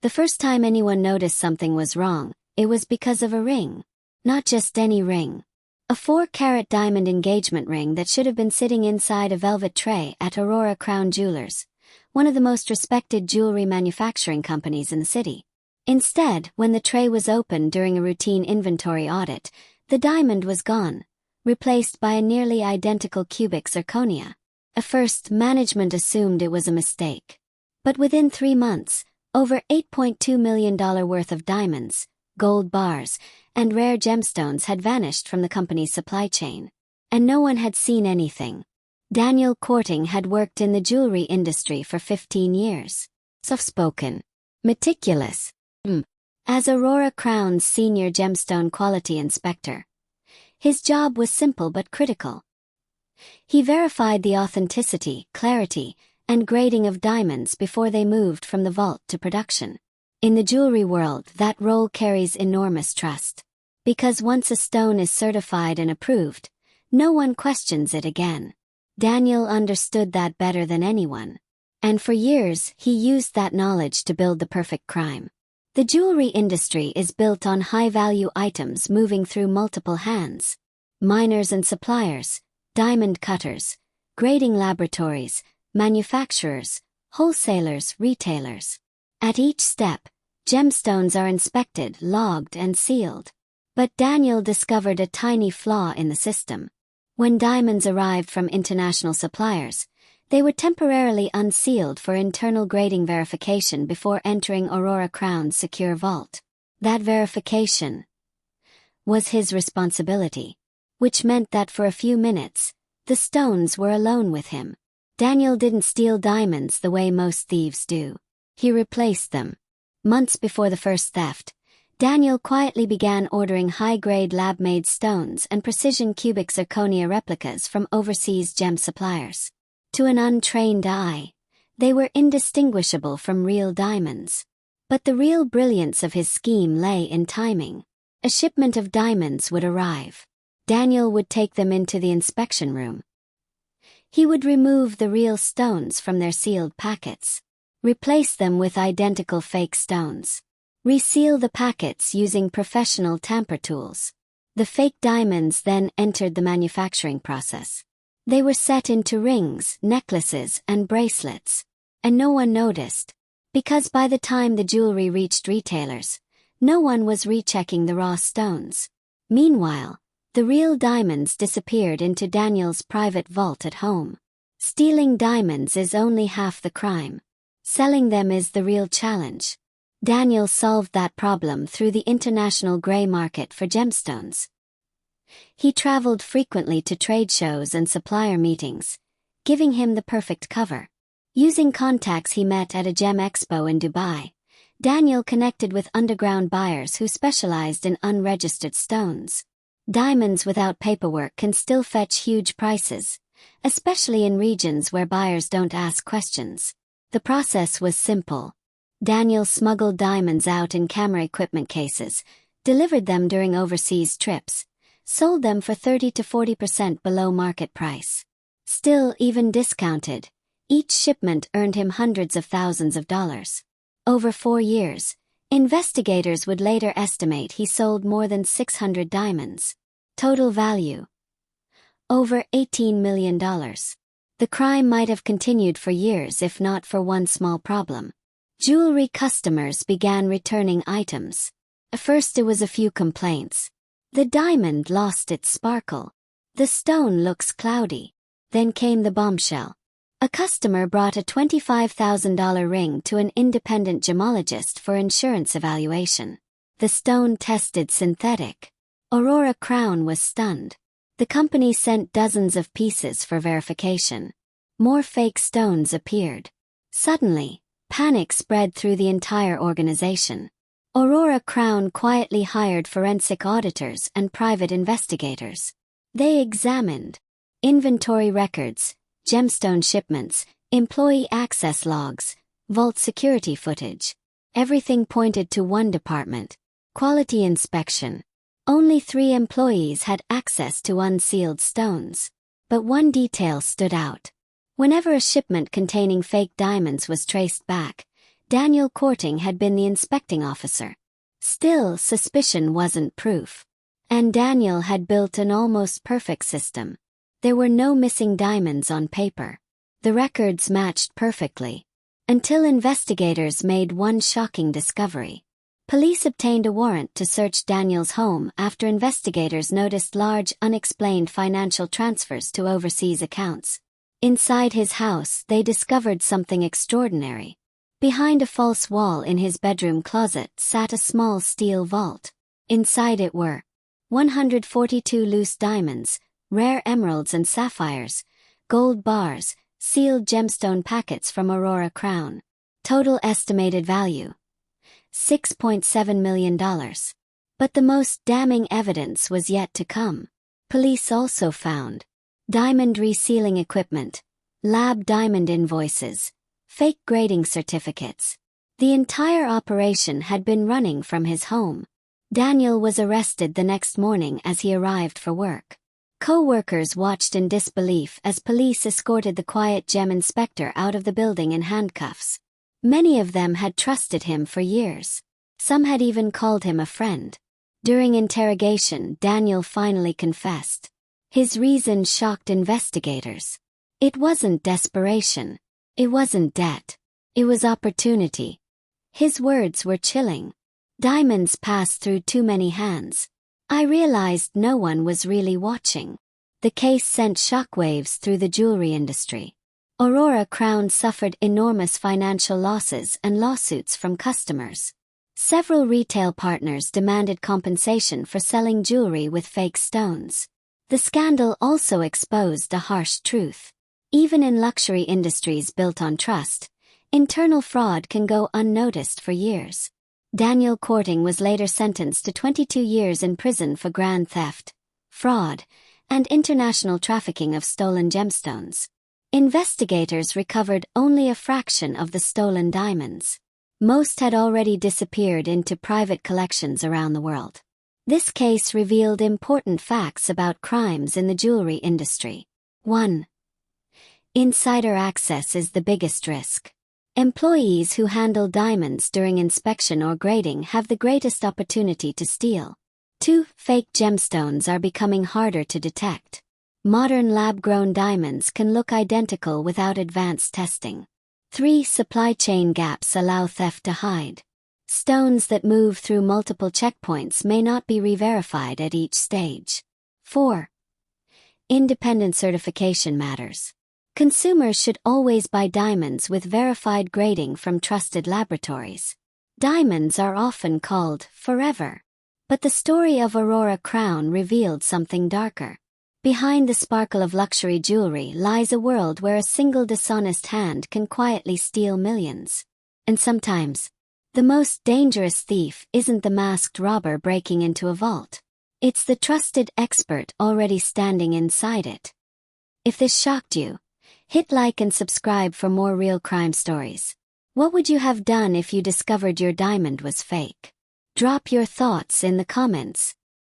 The first time anyone noticed something was wrong, it was because of a ring. Not just any ring. A 4-carat diamond engagement ring that should have been sitting inside a velvet tray at Aurora Crown Jewelers, one of the most respected jewelry manufacturing companies in the city. Instead, when the tray was opened during a routine inventory audit, the diamond was gone, replaced by a nearly identical cubic zirconia. At first, management assumed it was a mistake. But within 3 months, over $8.2 million worth of diamonds, gold bars, and rare gemstones had vanished from the company's supply chain. And no one had seen anything. Daniel Courting had worked in the jewelry industry for 15 years. Soft-spoken. Meticulous. As Aurora Crown's senior gemstone quality inspector. His job was simple but critical. He verified the authenticity, clarity, and grading of diamonds before they moved from the vault to production. In the jewelry world, that role carries enormous trust. Because once a stone is certified and approved, no one questions it again. Daniel understood that better than anyone. And for years, he used that knowledge to build the perfect crime. The jewelry industry is built on high-value items moving through multiple hands. Miners and suppliers, diamond cutters, grading laboratories, manufacturers, wholesalers, retailers. At each step, gemstones are inspected, logged, and sealed. But Daniel discovered a tiny flaw in the system. When diamonds arrived from international suppliers, they were temporarily unsealed for internal grading verification before entering Aurora Crown's secure vault. That verification was his responsibility, which meant that for a few minutes, the stones were alone with him. Daniel didn't steal diamonds the way most thieves do. He replaced them. Months before the first theft, Daniel quietly began ordering high-grade lab-made stones and precision cubic zirconia replicas from overseas gem suppliers. To an untrained eye, they were indistinguishable from real diamonds. But the real brilliance of his scheme lay in timing. A shipment of diamonds would arrive. Daniel would take them into the inspection room. He would remove the real stones from their sealed packets, replace them with identical fake stones, reseal the packets using professional tamper tools. The fake diamonds then entered the manufacturing process. They were set into rings, necklaces, and bracelets. And no one noticed. Because by the time the jewelry reached retailers, no one was rechecking the raw stones. Meanwhile, the real diamonds disappeared into Daniel's private vault at home. Stealing diamonds is only half the crime. Selling them is the real challenge. Daniel solved that problem through the international gray market for gemstones. He traveled frequently to trade shows and supplier meetings, giving him the perfect cover. Using contacts he met at a gem expo in Dubai, Daniel connected with underground buyers who specialized in unregistered stones. Diamonds without paperwork can still fetch huge prices, especially in regions where buyers don't ask questions. The process was simple. Daniel smuggled diamonds out in camera equipment cases, delivered them during overseas trips, sold them for 30 to 40% below market price. Still, even discounted, each shipment earned him hundreds of thousands of dollars. Over 4 years, investigators would later estimate he sold more than 600 diamonds. Total value: over $18 million. The crime might have continued for years if not for one small problem. Jewelry customers began returning items. At first it was a few complaints. The diamond lost its sparkle. The stone looks cloudy. Then came the bombshell. A customer brought a $25,000 ring to an independent gemologist for insurance evaluation. The stone tested synthetic. Aurora Crown was stunned. The company sent dozens of pieces for verification. More fake stones appeared. Suddenly, panic spread through the entire organization. Aurora Crown quietly hired forensic auditors and private investigators. They examined inventory records, gemstone shipments, employee access logs, vault security footage. Everything pointed to one department: quality inspection. Only 3 employees had access to unsealed stones. But one detail stood out. Whenever a shipment containing fake diamonds was traced back, Daniel Courting had been the inspecting officer. Still, suspicion wasn't proof. And Daniel had built an almost perfect system. There were no missing diamonds on paper. The records matched perfectly. Until investigators made one shocking discovery. Police obtained a warrant to search Daniel's home after investigators noticed large, unexplained financial transfers to overseas accounts. Inside his house, they discovered something extraordinary. Behind a false wall in his bedroom closet sat a small steel vault. Inside it were 142 loose diamonds, rare emeralds and sapphires, gold bars, sealed gemstone packets from Aurora Crown. Total estimated value: $6.7 million. But the most damning evidence was yet to come. Police also found diamond resealing equipment, lab diamond invoices, fake grading certificates. The entire operation had been running from his home. Daniel was arrested the next morning as he arrived for work. Co-workers watched in disbelief as police escorted the quiet gem inspector out of the building in handcuffs. Many of them had trusted him for years. Some had even called him a friend. During interrogation, Daniel finally confessed. His reason shocked investigators. It wasn't desperation. It wasn't debt. It was opportunity. His words were chilling. Diamonds passed through too many hands. I realized no one was really watching. The case sent shockwaves through the jewelry industry. Aurora Crown suffered enormous financial losses and lawsuits from customers. Several retail partners demanded compensation for selling jewelry with fake stones. The scandal also exposed a harsh truth. Even in luxury industries built on trust, internal fraud can go unnoticed for years. Daniel Courting was later sentenced to 22 years in prison for grand theft, fraud, and international trafficking of stolen gemstones. Investigators recovered only a fraction of the stolen diamonds. Most had already disappeared into private collections around the world. This case revealed important facts about crimes in the jewelry industry. 1. Insider access is the biggest risk. Employees who handle diamonds during inspection or grading have the greatest opportunity to steal. 2. Fake gemstones are becoming harder to detect. Modern lab-grown diamonds can look identical without advanced testing. 3. Supply chain gaps allow theft to hide. Stones that move through multiple checkpoints may not be re-verified at each stage. 4. Independent certification matters. Consumers should always buy diamonds with verified grading from trusted laboratories. Diamonds are often called forever. But the story of Aurora Crown revealed something darker. Behind the sparkle of luxury jewelry lies a world where a single dishonest hand can quietly steal millions. And sometimes, the most dangerous thief isn't the masked robber breaking into a vault. It's the trusted expert already standing inside it. If this shocked you, hit like and subscribe for more real crime stories. What would you have done if you discovered your diamond was fake? Drop your thoughts in the comments.